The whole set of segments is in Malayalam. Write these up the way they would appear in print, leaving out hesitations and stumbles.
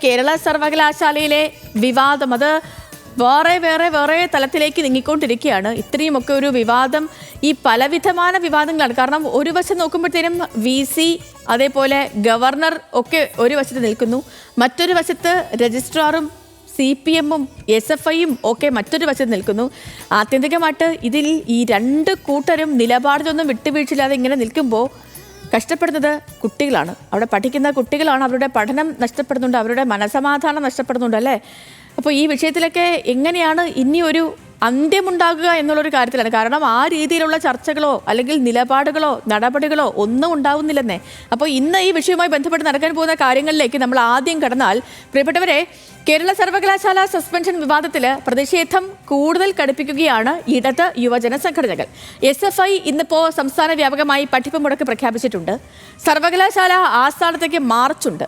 കേരള സർവകലാശാലയിലെ വിവാദം അത് വേറെ തലത്തിലേക്ക് നീങ്ങിക്കൊണ്ടിരിക്കുകയാണ്. ഇത്രയുമൊക്കെ ഒരു വിവാദം ഈ പലവിധമായ വിവാദങ്ങളാണ്. കാരണം ഒരു വശം നോക്കുമ്പോഴത്തേനും VC അതേപോലെ ഗവർണർ ഒക്കെ ഒരു വശത്ത് നിൽക്കുന്നു, മറ്റൊരു വശത്ത് രജിസ്ട്രാറും CPM-ഉം SFI-യും ഒക്കെ മറ്റൊരു വശത്ത് നിൽക്കുന്നു. ആത്യന്തികമായിട്ട് ഇതിൽ ഈ രണ്ട് കൂട്ടരും നിലപാടിലൊന്നും വിട്ടുവീഴ്ചയില്ലാതെ ഇങ്ങനെ നിൽക്കുമ്പോൾ കഷ്ടപ്പെടുന്നത് കുട്ടികളാണ്. അവിടെ പഠിക്കുന്ന കുട്ടികളാണ്. അവരുടെ പഠനം നഷ്ടപ്പെടുന്നുണ്ട്, അവരുടെ മനസമാധാനം നഷ്ടപ്പെടുന്നുണ്ട് അല്ലേ? അപ്പോൾ ഈ വിഷയത്തിലൊക്കെ എങ്ങനെയാണ് ഇനി ഒരു അന്ത്യമുണ്ടാകുക എന്നുള്ളൊരു കാര്യത്തിലാണ്. കാരണം ആ രീതിയിലുള്ള ചർച്ചകളോ അല്ലെങ്കിൽ നിലപാടുകളോ നടപടികളോ ഒന്നും ഉണ്ടാവുന്നില്ലെന്നേ. അപ്പോൾ ഇന്ന് ഈ വിഷയവുമായി ബന്ധപ്പെട്ട് നടക്കാൻ പോകുന്ന കാര്യങ്ങളിലേക്ക് നമ്മൾ ആദ്യം കടന്നാൽ, പ്രിയപ്പെട്ടവരെ, കേരള സർവകലാശാല സസ്പെൻഷൻ വിവാദത്തിൽ പ്രതിഷേധം കൂടുതൽ കടുപ്പിക്കുകയാണ് ഇടത് യുവജന സംഘടനകൾ. SFI ഇന്നിപ്പോൾ സംസ്ഥാന വ്യാപകമായി പഠിപ്പ് മുടക്ക് പ്രഖ്യാപിച്ചിട്ടുണ്ട്. സർവകലാശാല ആസ്ഥാനത്തേക്ക് മാർച്ചുണ്ട്.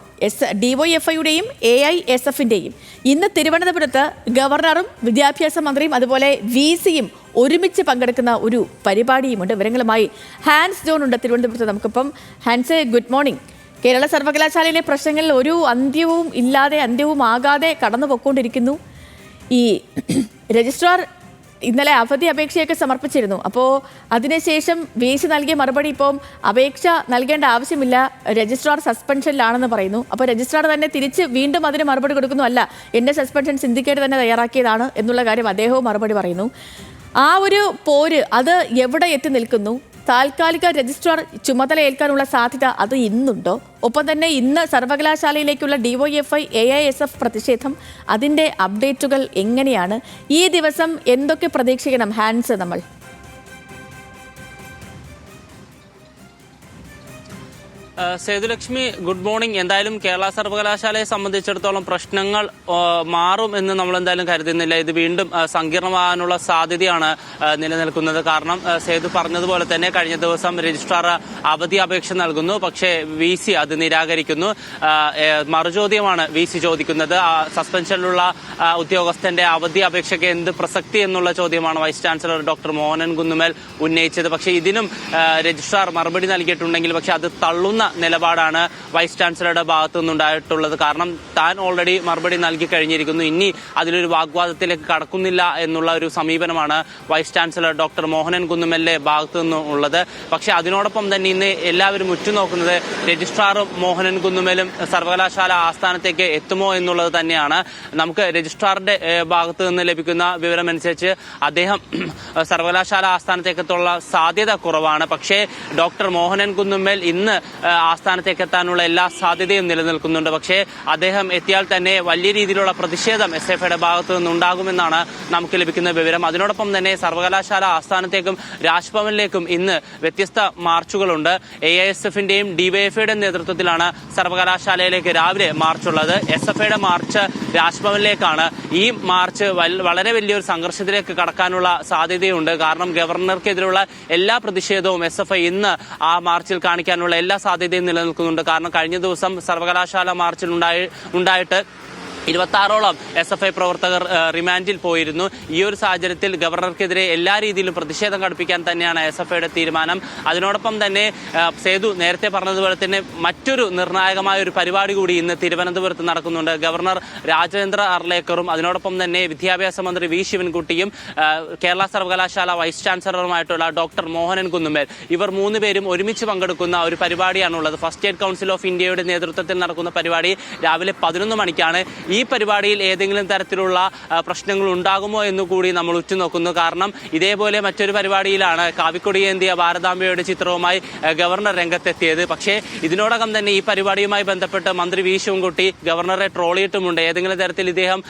DYFI-യുടെയും AISF-ന്റെയും. ഇന്ന് തിരുവനന്തപുരത്ത് ഗവർണറും വിദ്യാഭ്യാസ മന്ത്രിയും അതുപോലെ VC-യും ഒരുമിച്ച് പങ്കെടുക്കുന്ന ഒരു പരിപാടിയുമുണ്ട്. വിവരങ്ങളുമായി ഹാൻസ് ജോൺ ഉണ്ട് തിരുവനന്തപുരത്ത്. നമുക്കിപ്പം ഹാൻസ്, ഗുഡ് മോർണിംഗ്. കേരള സർവകലാശാലയിലെ പ്രശ്നങ്ങളിൽ ഒരു അന്ത്യവും ആകാതെ കടന്നു പോയിക്കൊണ്ടിരിക്കുന്നു. ഈ രജിസ്ട്രാർ ഇന്നലെ അവധി അപേക്ഷയൊക്കെ സമർപ്പിച്ചിരുന്നു. അപ്പോൾ അതിനുശേഷം VC നൽകിയ മറുപടി, ഇപ്പം അപേക്ഷ നൽകേണ്ട ആവശ്യമില്ല, രജിസ്ട്രാർ സസ്പെൻഷനിലാണെന്ന് പറയുന്നു. അപ്പോൾ രജിസ്ട്രാർ തന്നെ തിരിച്ച് വീണ്ടും അതിന് മറുപടി കൊടുക്കുന്നു, അല്ല, എൻ്റെ സസ്പെൻഷൻ സിൻഡിക്കേറ്റ് തന്നെ തയ്യാറാക്കിയതാണ് എന്നുള്ള കാര്യം അദ്ദേഹവും മറുപടി പറയുന്നു. ആ ഒരു പോര് അത് എവിടെ എത്തി നിൽക്കുന്നു? താൽക്കാലിക രജിസ്ട്രാർ ചുമതല ഏൽക്കാനുള്ള സാധ്യത അത് ഇന്നുണ്ടോ? ഒപ്പം തന്നെ ഇന്ന് സർവകലാശാലയിലേക്കുള്ള DYFI AISF പ്രതിഷേധം, അതിൻ്റെ അപ്ഡേറ്റുകൾ എങ്ങനെയാണ്? ഈ ദിവസം എന്തൊക്കെ പ്രതീക്ഷിക്കണം ഹാൻസ് നമ്മൾ? Sethulakshmi, good morning. എന്തായാലും കേരള സർവകലാശാലയെ സംബന്ധിച്ചിടത്തോളം പ്രശ്നങ്ങൾ മാറും എന്ന് നമ്മൾ എന്തായാലും കരുതുന്നില്ല. ഇത് വീണ്ടും സങ്കീർണമാകാനുള്ള സാധ്യതയാണ് നിലനിൽക്കുന്നത്. കാരണം സേതു പറഞ്ഞതുപോലെ തന്നെ കഴിഞ്ഞ ദിവസം രജിസ്ട്രാർ അവധി അപേക്ഷ നൽകുന്നു, പക്ഷേ VC അത് നിരാകരിക്കുന്നു. മറുചോദ്യമാണ് VC ചോദിക്കുന്നത്. സസ്പെൻഷനിലുള്ള ഉദ്യോഗസ്ഥന്റെ അവധി അപേക്ഷയ്ക്ക് എന്ത് പ്രസക്തി എന്നുള്ള ചോദ്യമാണ് വൈസ് ചാൻസലർ ഡോക്ടർ മോഹനൻ കുന്നുമേൽ ഉന്നയിച്ചത്. പക്ഷേ ഇതിനും രജിസ്ട്രാർ മറുപടി നൽകിയിട്ടുണ്ടെങ്കിൽ പക്ഷെ അത് തള്ളുന്ന നിലപാടാണ് വൈസ് ചാൻസലറുടെ ഭാഗത്തു നിന്നുണ്ടായിട്ടുള്ളത്. കാരണം താൻ ഓൾറെഡി മറുപടി നൽകി കഴിഞ്ഞിരിക്കുന്നു, ഇനി അതിലൊരു വാഗ്വാദത്തിലേക്ക് കടക്കുന്നില്ല എന്നുള്ള ഒരു സമീപനമാണ് വൈസ് ചാൻസലർ ഡോക്ടർ മോഹനൻ കുന്നുമേലിന്റെ ഭാഗത്തു നിന്നുള്ളത്. പക്ഷെ അതിനോടൊപ്പം തന്നെ ഇന്ന് എല്ലാവരും ഉറ്റുനോക്കുന്നത് രജിസ്ട്രാറും മോഹനൻ കുന്നുമേലും സർവകലാശാല ആസ്ഥാനത്തേക്ക് എത്തുമോ എന്നുള്ളത് തന്നെയാണ്. നമുക്ക് രജിസ്ട്രാറിന്റെ ഭാഗത്തു നിന്ന് ലഭിക്കുന്ന വിവരമനുസരിച്ച് അദ്ദേഹം സർവകലാശാല ആസ്ഥാനത്തേക്കെത്തുള്ള സാധ്യത കുറവാണ്. പക്ഷേ ഡോക്ടർ മോഹനൻ കുന്നുമേൽ ഇന്ന് ആസ്ഥാനത്തേക്ക് എത്താനുള്ള എല്ലാ സാധ്യതയും നിലനിൽക്കുന്നുണ്ട്. പക്ഷേ അദ്ദേഹം എത്തിയാൽ തന്നെ വലിയ രീതിയിലുള്ള പ്രതിഷേധം SFIയുടെ ഭാഗത്തു നിന്നുണ്ടാകുമെന്നാണ് നമുക്ക് ലഭിക്കുന്ന വിവരം. അതിനോടൊപ്പം തന്നെ സർവകലാശാല ആസ്ഥാനത്തേക്കും രാജ്ഭവനിലേക്കും ഇന്ന് വ്യത്യസ്ത മാർച്ചുകളുണ്ട്. AISF-ന്റെയും DYFI-യുടെയും നേതൃത്വത്തിലാണ് സർവകലാശാലയിലേക്ക് രാവിലെ മാർച്ചുള്ളത്. SFIയുടെ മാർച്ച് രാജ്ഭവനിലേക്കാണ്. ഈ മാർച്ച് വളരെ വലിയൊരു സംഘർഷത്തിലേക്ക് കടക്കാനുള്ള സാധ്യതയുണ്ട്. കാരണം ഗവർണർക്കെതിരെയുള്ള എല്ലാ പ്രതിഷേധവും SFI ഇന്ന് ആ മാർച്ചിൽ കാണിക്കാനുള്ള എല്ലാ സാധ്യതയും നിലനിൽക്കുന്നുണ്ട്. കാരണം കഴിഞ്ഞ ദിവസം സർവകലാശാല മാർച്ചിൽ ഉണ്ടായിട്ട് 26ഓളം SFI പ്രവർത്തകർ റിമാൻഡിൽ പോയിരുന്നു. ഈ ഒരു സാഹചര്യത്തിൽ ഗവർണർക്കെതിരെ എല്ലാ രീതിയിലും പ്രതിഷേധം കടുപ്പിക്കാൻ തന്നെയാണ് SFIയുടെ തീരുമാനം. അതിനോടൊപ്പം തന്നെ സേതു നേരത്തെ പറഞ്ഞതുപോലെ തന്നെ മറ്റൊരു നിർണായകമായ ഒരു പരിപാടി കൂടി ഇന്ന് തിരുവനന്തപുരത്ത് നടക്കുന്നുണ്ട്. ഗവർണർ രാജേന്ദ്ര അർലേക്കറും അതിനോടൊപ്പം തന്നെ വിദ്യാഭ്യാസ മന്ത്രി V ശിവൻകുട്ടിയും കേരള സർവകലാശാല വൈസ് ചാൻസലറുമായിട്ടുള്ള ഡോക്ടർ മോഹനൻ കുന്നുമേൽ, ഇവർ മൂന്നുപേരും ഒരുമിച്ച് പങ്കെടുക്കുന്ന ഒരു പരിപാടിയാണുള്ളത്. ഫസ്റ്റ് എയ്ഡ് കൗൺസിൽ ഓഫ് ഇന്ത്യയുടെ നേതൃത്വത്തിൽ നടക്കുന്ന പരിപാടി രാവിലെ 11 മണിക്കാണ്. ഈ പരിപാടിയിൽ ഏതെങ്കിലും തരത്തിലുള്ള പ്രശ്നങ്ങൾ ഉണ്ടാകുമോ എന്നുകൂടി നമ്മൾ ഉറ്റുനോക്കുന്നു. കാരണം ഇതേപോലെ മറ്റൊരു പരിപാടിയിലാണ് കാവിക്കൊടിയേന്തിയ ഭാരതാംബയുടെ ചിത്രവുമായി ഗവർണർ രംഗത്തെത്തിയത്. പക്ഷേ ഇതിനോടകം തന്നെ ഈ പരിപാടിയുമായി ബന്ധപ്പെട്ട് മന്ത്രി V ശിവൻകുട്ടി ഗവർണറെ ട്രോളിയിട്ടുമുണ്ട്. ഏതെങ്കിലും തരത്തിൽ ഇദ്ദേഹം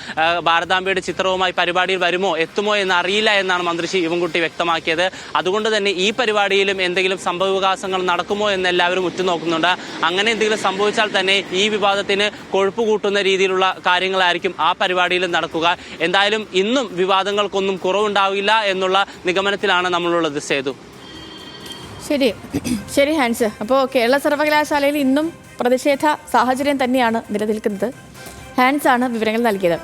ഭാരതാംബയുടെ ചിത്രവുമായി പരിപാടിയിൽ വരുമോ എത്തുമോ എന്ന് അറിയില്ല എന്നാണ് മന്ത്രി ശിവൻകുട്ടി വ്യക്തമാക്കിയത്. അതുകൊണ്ട് തന്നെ ഈ പരിപാടിയിലും എന്തെങ്കിലും സംഭവവികാസങ്ങൾ നടക്കുമോ എന്ന് എല്ലാവരും ഉറ്റുനോക്കുന്നുണ്ട്. അങ്ങനെ എന്തെങ്കിലും സംഭവിച്ചാൽ തന്നെ ഈ വിവാദത്തിന് കൊഴുപ്പ് കൂട്ടുന്ന രീതിയിലുള്ള കാര്യങ്ങളായിരിക്കും ആ പരിപാടിയിൽ നടക്കുക. എന്തായാലും ഇന്നും വിവാദങ്ങൾക്കൊന്നും കുറവുണ്ടാവില്ല എന്നുള്ള നിഗമനത്തിലാണ് നമ്മളുള്ളത്. സേതു, ശരി ഹാൻസ്. അപ്പോൾ കേരള സർവകലാശാലയിൽ ഇന്നും പ്രതിഷേധ സാഹചര്യം തന്നെയാണ് നിലനിൽക്കുന്നത്. ഹാൻസ് ആണ് വിവരങ്ങൾ നൽകിയത്.